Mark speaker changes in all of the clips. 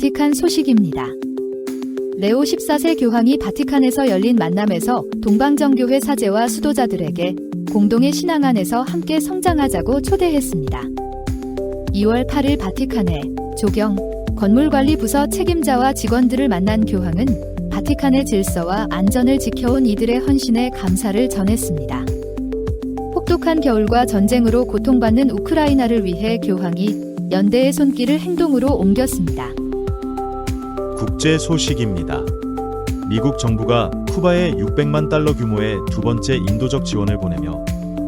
Speaker 1: 바티칸 소식입니다. 레오 14세 교황이 바티칸에서 열린 만남에서 동방정교회 사제와 수도자들에게 공동의 신앙 안에서 함께 성장하자고 초대했습니다. 2월 8일 바티칸의 조경, 건물관리부서 책임자와 직원들을 만난 교황은 바티칸의 질서와 안전을 지켜온 이들의 헌신에 감사를 전했습니다. 혹독한 겨울과 전쟁으로 고통받는 우크라이나를 위해 교황이 연대의 손길을 행동으로 옮겼습니다.
Speaker 2: 국제 소식입니다. 미국 정부가 쿠바에 600만 달러 규모의 두 번째 인도적 지원을 보내며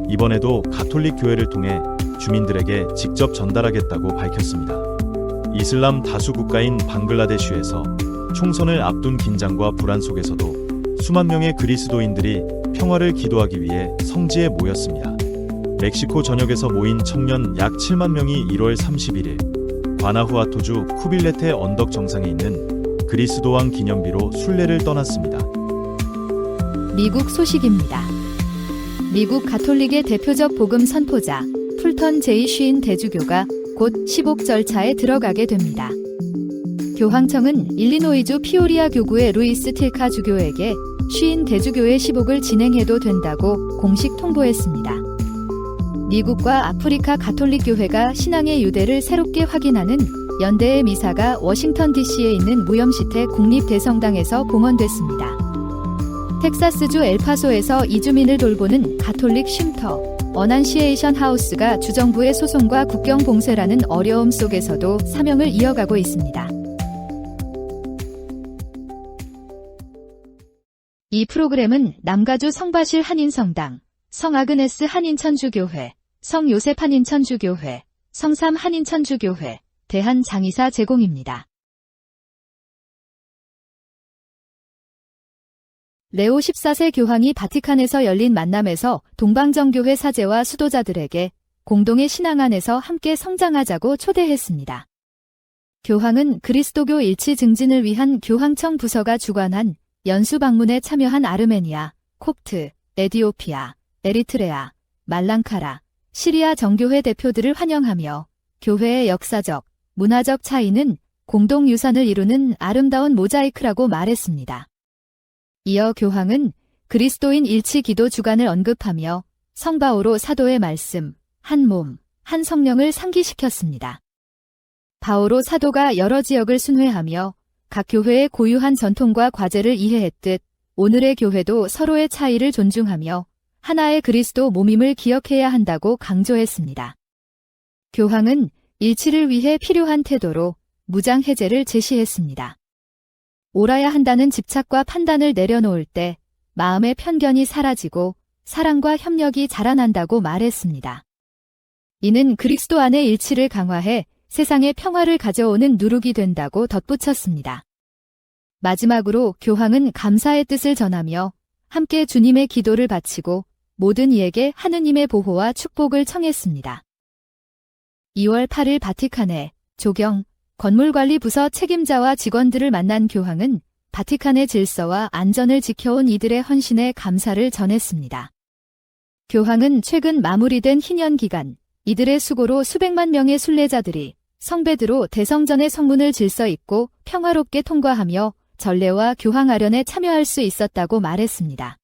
Speaker 2: 이번에도 가톨릭 교회를 통해 주민들에게 직접 전달하겠다고 밝혔습니다. 이슬람 다수 국가인 방글라데시에서 총선을 앞둔 긴장과 불안 속에서도 수만 명의 그리스도인들이 평화를 기도하기 위해 성지에 모였습니다. 멕시코 전역에서 모인 청년 약 7만 명이 1월 31일 과나후아토주 쿠빌레테 언덕 정상에 있는 그리스도 왕 기념비로 순례를 떠났습니다.
Speaker 1: 미국 소식입니다. 미국 가톨릭의 대표적 복음 선포자 풀턴 제이 쉰 대주교가 곧 시복 절차에 들어가게 됩니다. 교황청은 일리노이주 피오리아 교구의 루이스 틸카 주교에게 쉰 대주교의 시복을 진행해도 된다고 공식 통보했습니다. 미국과 아프리카 가톨릭 교회가 신앙의 유대를 새롭게 확인하는 연대의 미사가 워싱턴 DC에 있는 무염시태 국립대성당에서 봉헌됐습니다. 텍사스주 엘파소에서 이주민을 돌보는 가톨릭 쉼터 어난시에이션 하우스가 주정부의 소송과 국경 봉쇄라는 어려움 속에서도 사명을 이어가고 있습니다. 이 프로그램은 남가주 성바실 한인성당, 성아그네스 한인천주교회, 성요셉 한인천주교회, 성삼 한인천주교회, 대한장의사 제공입니다. 레오 14세 교황이 바티칸에서 열린 만남에서 동방정교회 사제와 수도자들에게 공동의 신앙 안에서 함께 성장하자고 초대했습니다. 교황은 그리스도교 일치 증진을 위한 교황청 부서가 주관한 연수 방문에 참여한 아르메니아, 콥트, 에디오피아, 에리트레아, 말랑카라, 시리아 정교회 대표들을 환영하며 교회의 역사적, 문화적 차이는 공동유산을 이루는 아름다운 모자이크라고 말했습니다. 이어 교황은 그리스도인 일치 기도 주간을 언급하며 성바오로 사도의 말씀, 한 몸, 한 성령을 상기시켰습니다. 바오로 사도가 여러 지역을 순회하며 각 교회의 고유한 전통과 과제를 이해했듯 오늘의 교회도 서로의 차이를 존중하며 하나의 그리스도 몸임을 기억해야 한다고 강조했습니다. 교황은 일치를 위해 필요한 태도로 무장 해제를 제시했습니다. 옳아야 한다는 집착과 판단을 내려놓을 때 마음의 편견이 사라지고 사랑과 협력이 자라난다고 말했습니다. 이는 그리스도 안의 일치를 강화해 세상에 평화를 가져오는 누룩이 된다고 덧붙였습니다. 마지막으로 교황은 감사의 뜻을 전하며 함께 주님의 기도를 바치고 모든 이에게 하느님의 보호와 축복을 청했습니다. 2월 8일 바티칸의 조경, 건물관리부서 책임자와 직원들을 만난 교황은 바티칸의 질서와 안전을 지켜온 이들의 헌신에 감사를 전했습니다. 교황은 최근 마무리된 희년 기간, 이들의 수고로 수백만 명의 순례자들이 성베드로 대성전의 성문을 질서 있고 평화롭게 통과하며 전례와 교황 아련에 참여할 수 있었다고 말했습니다.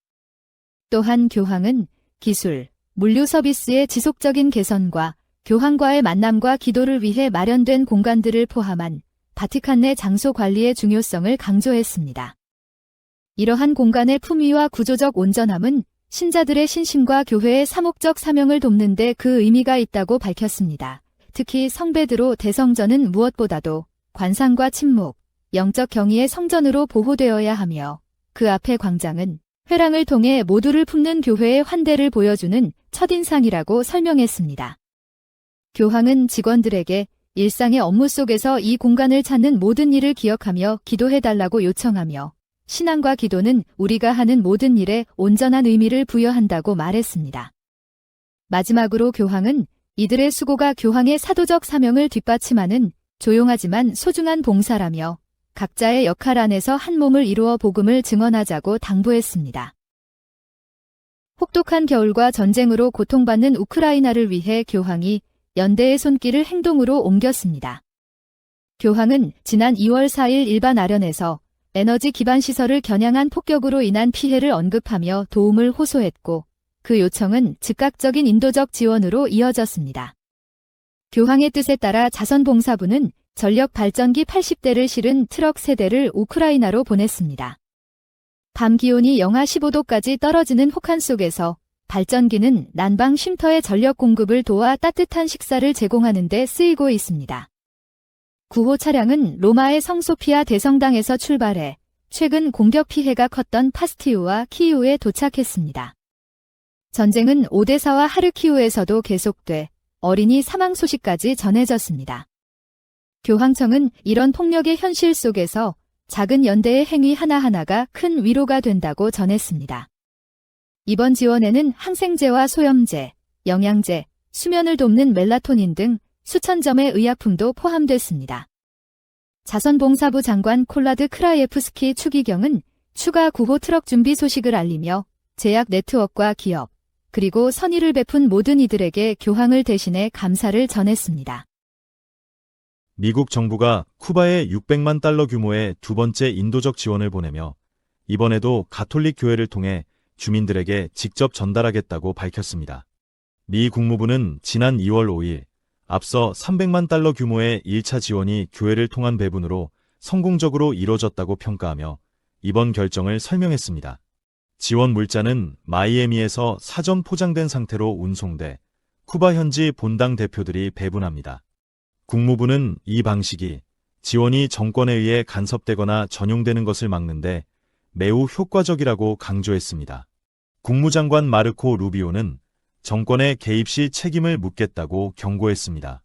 Speaker 1: 또한 교황은 기술, 물류 서비스의 지속적인 개선과 교황과의 만남과 기도를 위해 마련된 공간들을 포함한 바티칸 내 장소 관리의 중요성을 강조했습니다. 이러한 공간의 품위와 구조적 온전함은 신자들의 신심과 교회의 사목적 사명을 돕는 데 그 의미가 있다고 밝혔습니다. 특히 성베드로 대성전은 무엇보다도 관상과 침묵, 영적 경의의 성전으로 보호되어야 하며 그 앞의 광장은 회랑을 통해 모두를 품는 교회의 환대를 보여주는 첫인상이라고 설명했습니다. 교황은 직원들에게 일상의 업무 속에서 이 공간을 찾는 모든 일을 기억하며 기도해달라고 요청하며 신앙과 기도는 우리가 하는 모든 일에 온전한 의미를 부여한다고 말했습니다. 마지막으로 교황은 이들의 수고가 교황의 사도적 사명을 뒷받침하는 조용하지만 소중한 봉사라며 각자의 역할 안에서 한 몸을 이루어 복음을 증언하자고 당부했습니다. 혹독한 겨울과 전쟁으로 고통받는 우크라이나를 위해 교황이 연대의 손길을 행동으로 옮겼습니다. 교황은 지난 2월 4일 일반 아련에서 에너지 기반 시설을 겨냥한 폭격으로 인한 피해를 언급하며 도움을 호소했고, 그 요청은 즉각적인 인도적 지원으로 이어졌습니다. 교황의 뜻에 따라 자선봉사부는 전력 발전기 80대를 실은 트럭 3대를 우크라이나로 보냈습니다. 밤 기온이 영하 15도까지 떨어지는 혹한 속에서 발전기는 난방 쉼터의 전력 공급을 도와 따뜻한 식사를 제공하는 데 쓰이고 있습니다. 구호 차량은 로마의 성소피아 대성당에서 출발해 최근 공격 피해가 컸던 파스티우와 키이우에 도착했습니다. 전쟁은 오데사와 하르키우에서도 계속돼 어린이 사망 소식까지 전해졌습니다. 교황청은 이런 폭력의 현실 속에서 작은 연대의 행위 하나하나가 큰 위로가 된다고 전했습니다. 이번 지원에는 항생제와 소염제, 영양제, 수면을 돕는 멜라토닌 등 수천 점의 의약품도 포함됐습니다. 자선봉사부 장관 콜라드 크라예프스키 추기경은 추가 구호 트럭 준비 소식을 알리며 제약 네트워크와 기업, 그리고 선의를 베푼 모든 이들에게 교황을 대신해 감사를 전했습니다.
Speaker 2: 미국 정부가 쿠바에 600만 달러 규모의 두 번째 인도적 지원을 보내며 이번에도 가톨릭 교회를 통해 주민들에게 직접 전달하겠다고 밝혔습니다. 미 국무부는 지난 2월 5일 앞서 300만 달러 규모의 1차 지원이 교회를 통한 배분으로 성공적으로 이뤄졌다고 평가하며 이번 결정을 설명했습니다. 지원 물자는 마이애미에서 사전 포장된 상태로 운송돼 쿠바 현지 본당 대표들이 배분합니다. 국무부는 이 방식이 지원이 정권에 의해 간섭되거나 전용되는 것을 막는데 매우 효과적이라고 강조했습니다. 국무장관 마르코 루비오는 정권의 개입 시 책임을 묻겠다고 경고했습니다.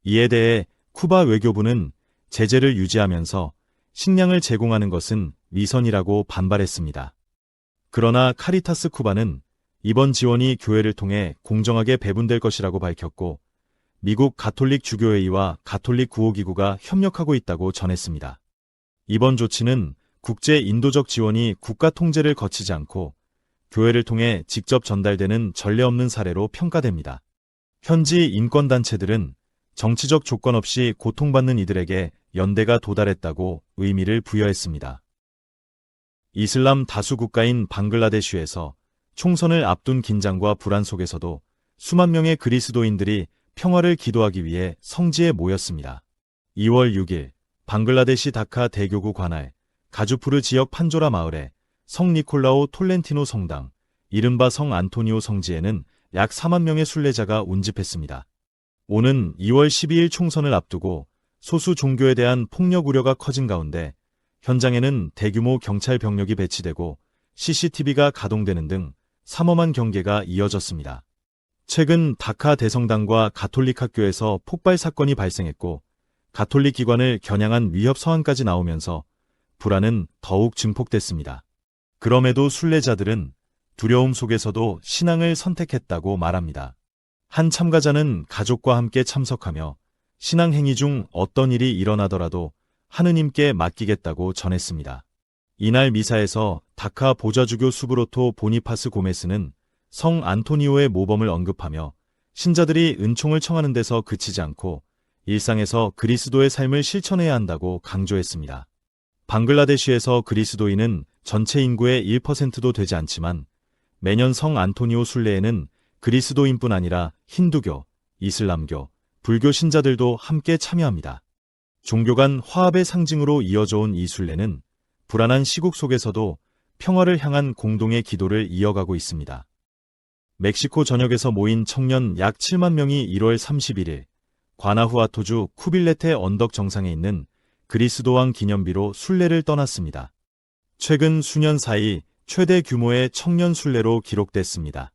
Speaker 2: 이에 대해 쿠바 외교부는 제재를 유지하면서 식량을 제공하는 것은 위선이라고 반발했습니다. 그러나 카리타스 쿠바는 이번 지원이 교회를 통해 공정하게 배분될 것이라고 밝혔고 미국 가톨릭 주교회의와 가톨릭 구호기구가 협력하고 있다고 전했습니다. 이번 조치는 국제 인도적 지원이 국가 통제를 거치지 않고 교회를 통해 직접 전달되는 전례 없는 사례로 평가됩니다. 현지 인권단체들은 정치적 조건 없이 고통받는 이들에게 연대가 도달했다고 의미를 부여했습니다. 이슬람 다수 국가인 방글라데시에서 총선을 앞둔 긴장과 불안 속에서도 수만 명의 그리스도인들이 평화를 기도하기 위해 성지에 모였습니다. 2월 6일 방글라데시 다카 대교구 관할 가주푸르 지역 판조라 마을의 성 니콜라오 톨렌티노 성당, 이른바 성 안토니오 성지에는 약 4만 명의 순례자가 운집했습니다. 오는 2월 12일 총선을 앞두고 소수 종교에 대한 폭력 우려가 커진 가운데 현장에는 대규모 경찰 병력이 배치되고 CCTV가 가동되는 등 삼엄한 경계가 이어졌습니다. 최근 다카 대성당과 가톨릭 학교에서 폭발 사건이 발생했고 가톨릭 기관을 겨냥한 위협 서한까지 나오면서 불안은 더욱 증폭됐습니다. 그럼에도 순례자들은 두려움 속에서도 신앙을 선택했다고 말합니다. 한 참가자는 가족과 함께 참석하며 신앙 행위 중 어떤 일이 일어나더라도 하느님께 맡기겠다고 전했습니다. 이날 미사에서 다카 보좌주교 수브로토 보니파스 고메스는 성 안토니오의 모범을 언급하며 신자들이 은총을 청하는 데서 그치지 않고 일상에서 그리스도의 삶을 실천해야 한다고 강조했습니다. 방글라데시에서 그리스도인은 전체 인구의 1%도 되지 않지만 매년 성 안토니오 순례에는 그리스도인뿐 아니라 힌두교, 이슬람교, 불교 신자들도 함께 참여합니다. 종교 간 화합의 상징으로 이어져 온 이 순례는 불안한 시국 속에서도 평화를 향한 공동의 기도를 이어가고 있습니다. 멕시코 전역에서 모인 청년 약 7만 명이 1월 31일 과나후아토주 쿠빌레테 언덕 정상에 있는 그리스도왕 기념비로 순례를 떠났습니다. 최근 수년 사이 최대 규모의 청년 순례로 기록됐습니다.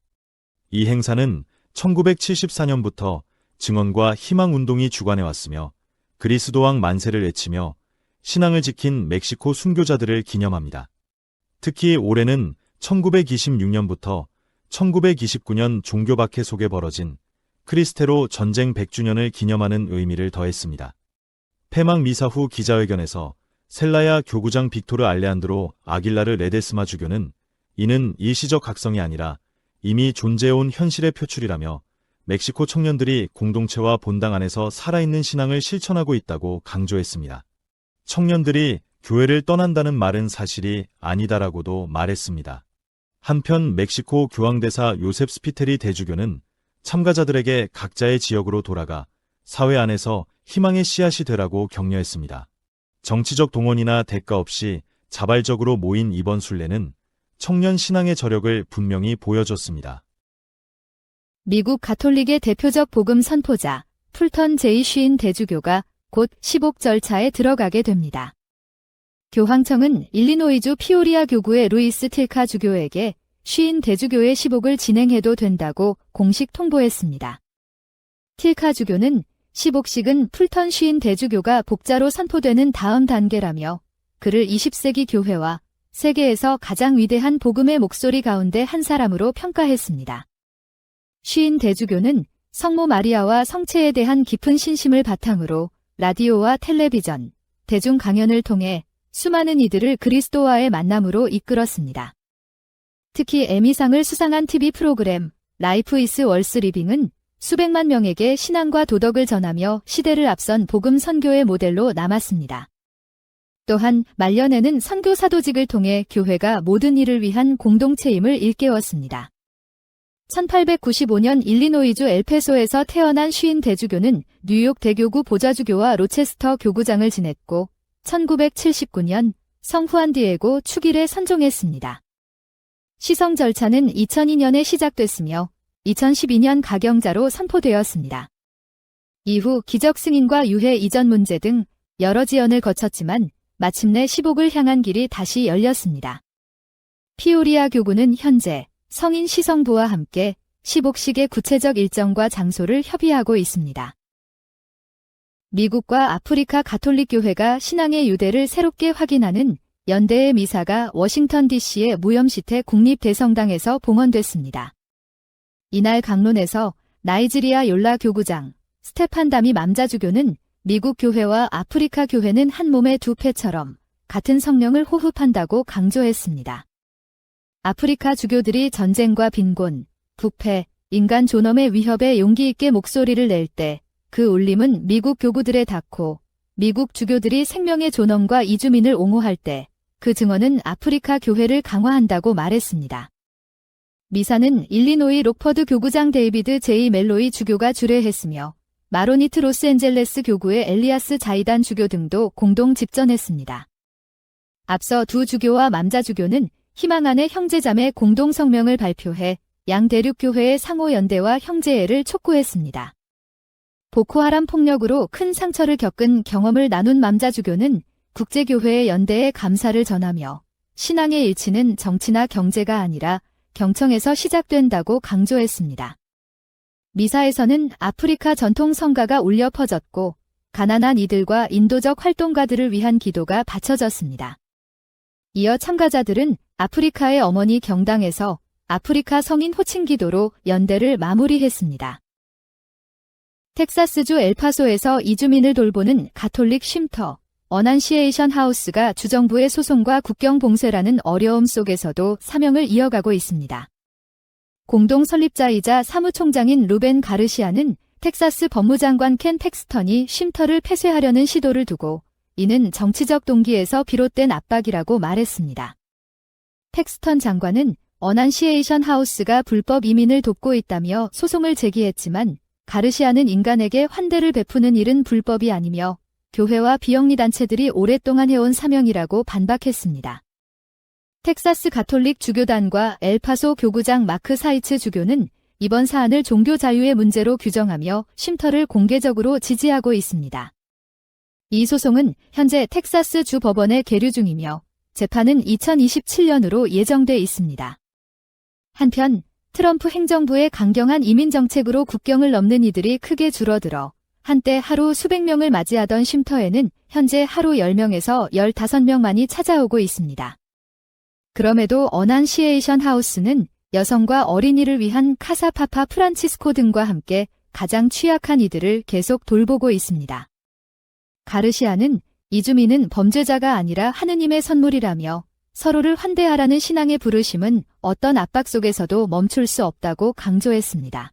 Speaker 2: 이 행사는 1974년부터 증언과 희망 운동이 주관해왔으며 그리스도왕 만세를 외치며 신앙을 지킨 멕시코 순교자들을 기념합니다. 특히 올해는 1926년부터 1929년 종교박해 속에 벌어진 크리스테로 전쟁 100주년을 기념하는 의미를 더했습니다. 폐막 미사 후 기자회견에서 셀라야 교구장 빅토르 알레한드로 아길라르 레데스마 주교는 이는 일시적 각성이 아니라 이미 존재해온 현실의 표출이라며 멕시코 청년들이 공동체와 본당 안에서 살아있는 신앙을 실천하고 있다고 강조했습니다. 청년들이 교회를 떠난다는 말은 사실이 아니다라고도 말했습니다. 한편 멕시코 교황대사 요셉 스피테리 대주교는 참가자들에게 각자의 지역으로 돌아가 사회 안에서 희망의 씨앗이 되라고 격려했습니다. 정치적 동원이나 대가 없이 자발적으로 모인 이번 순례는 청년 신앙의 저력을 분명히 보여줬습니다.
Speaker 1: 미국 가톨릭의 대표적 복음 선포자 풀턴 제이 쉰 대주교가 곧 시복 절차에 들어가게 됩니다. 교황청은 일리노이주 피오리아 교구의 루이스 틸카 주교에게 쉰 대주교의 시복을 진행해도 된다고 공식 통보했습니다. 틸카 주교는 시복식은 풀턴 쉰 대주교가 복자로 선포되는 다음 단계라며 그를 20세기 교회와 세계에서 가장 위대한 복음의 목소리 가운데 한 사람으로 평가했습니다. 쉰 대주교는 성모 마리아와 성체에 대한 깊은 신심을 바탕으로 라디오와 텔레비전, 대중 강연을 통해 수많은 이들을 그리스도와의 만남으로 이끌었습니다. 특히 에미상을 수상한 TV 프로그램 라이프 이스 월스 리빙은 수백만 명에게 신앙과 도덕을 전하며 시대를 앞선 복음 선교의 모델로 남았습니다. 또한 말년에는 선교 사도직을 통해 교회가 모든 이를 위한 공동체임을 일깨웠습니다. 1895년 일리노이주 엘페소에서 태어난 쉰 대주교는 뉴욕 대교구 보좌주교와 로체스터 교구장을 지냈고 1979년 성 후안디에고 축일에 선종했습니다. 시성 절차는 2002년에 시작됐으며 2012년 가경자로 선포되었습니다. 이후 기적 승인과 유해 이전 문제 등 여러 지연을 거쳤지만 마침내 시복을 향한 길이 다시 열렸습니다. 피오리아 교구는 현재 성인 시성부와 함께 시복식의 구체적 일정과 장소를 협의하고 있습니다. 미국과 아프리카 가톨릭 교회가 신앙의 유대를 새롭게 확인하는 연대의 미사가 워싱턴 DC의 무염시태 국립대성당에서 봉헌됐습니다. 이날 강론에서 나이지리아 욜라 교구장 스테판 다미 맘자주교는 미국 교회와 아프리카 교회는 한 몸의 두 패처럼 같은 성령을 호흡한다고 강조했습니다. 아프리카 주교들이 전쟁과 빈곤, 부패, 인간 존엄의 위협에 용기 있게 목소리를 낼 때 그 울림은 미국 교구들에 닿고 미국 주교들이 생명의 존엄과 이주민을 옹호할 때 그 증언은 아프리카 교회를 강화한다고 말했습니다. 미사는 일리노이 록퍼드 교구장 데이비드 제이 멜로이 주교가 주례했으며 마로니트 로스앤젤레스 교구의 엘리아스 자이단 주교 등도 공동 집전했습니다. 앞서 두 주교와 맘자주교는 희망 안의 형제자매 공동 성명을 발표해 양 대륙 교회의 상호 연대와 형제애를 촉구했습니다. 보코하람 폭력으로 큰 상처를 겪은 경험을 나눈 맘자주교는 국제교회의 연대에 감사를 전하며 신앙의 일치는 정치나 경제가 아니라 경청에서 시작된다고 강조했습니다. 미사에서는 아프리카 전통 성가가 울려 퍼졌고 가난한 이들과 인도적 활동가들을 위한 기도가 바쳐졌습니다. 이어 참가자들은 아프리카의 어머니 경당에서 아프리카 성인 호칭 기도로 연대를 마무리했습니다. 텍사스주 엘파소에서 이주민을 돌보는 가톨릭 쉼터 어난시에이션 하우스가 주정부의 소송과 국경 봉쇄라는 어려움 속에서도 사명을 이어가고 있습니다. 공동 설립자이자 사무총장인 루벤 가르시아는 텍사스 법무장관 켄 팩스턴이 쉼터를 폐쇄하려는 시도를 두고 이는 정치적 동기에서 비롯된 압박이라고 말했습니다. 팩스턴 장관은 어난시에이션 하우스가 불법 이민을 돕고 있다며 소송을 제기했지만 가르시아는 인간에게 환대를 베푸는 일은 불법이 아니며 교회와 비영리 단체들이 오랫동안 해온 사명이라고 반박했습니다. 텍사스 가톨릭 주교단과 엘파소 교구장 마크 사이츠 주교는 이번 사안을 종교 자유의 문제로 규정하며 쉼터를 공개적으로 지지하고 있습니다. 이 소송은 현재 텍사스 주 법원에 계류 중이며 재판은 2027년으로 예정돼 있습니다. 한편 트럼프 행정부의 강경한 이민 정책으로 국경을 넘는 이들이 크게 줄어들어 한때 하루 수백 명을 맞이하던 쉼터에는 현재 하루 10명에서 15명만이 찾아오고 있습니다. 그럼에도 어난시에이션 하우스는 여성과 어린이를 위한 카사파파 프란치스코 등과 함께 가장 취약한 이들을 계속 돌보고 있습니다. 가르시아는 이주민은 범죄자가 아니라 하느님의 선물이라며 서로를 환대하라는 신앙의 부르심은 어떤 압박 속에서도 멈출 수 없다고 강조했습니다.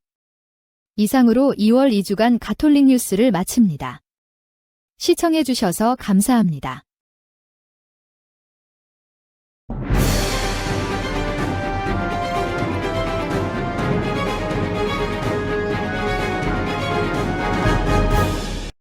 Speaker 1: 이상으로 2월 2주간 가톨릭 뉴스를 마칩니다. 시청해주셔서 감사합니다.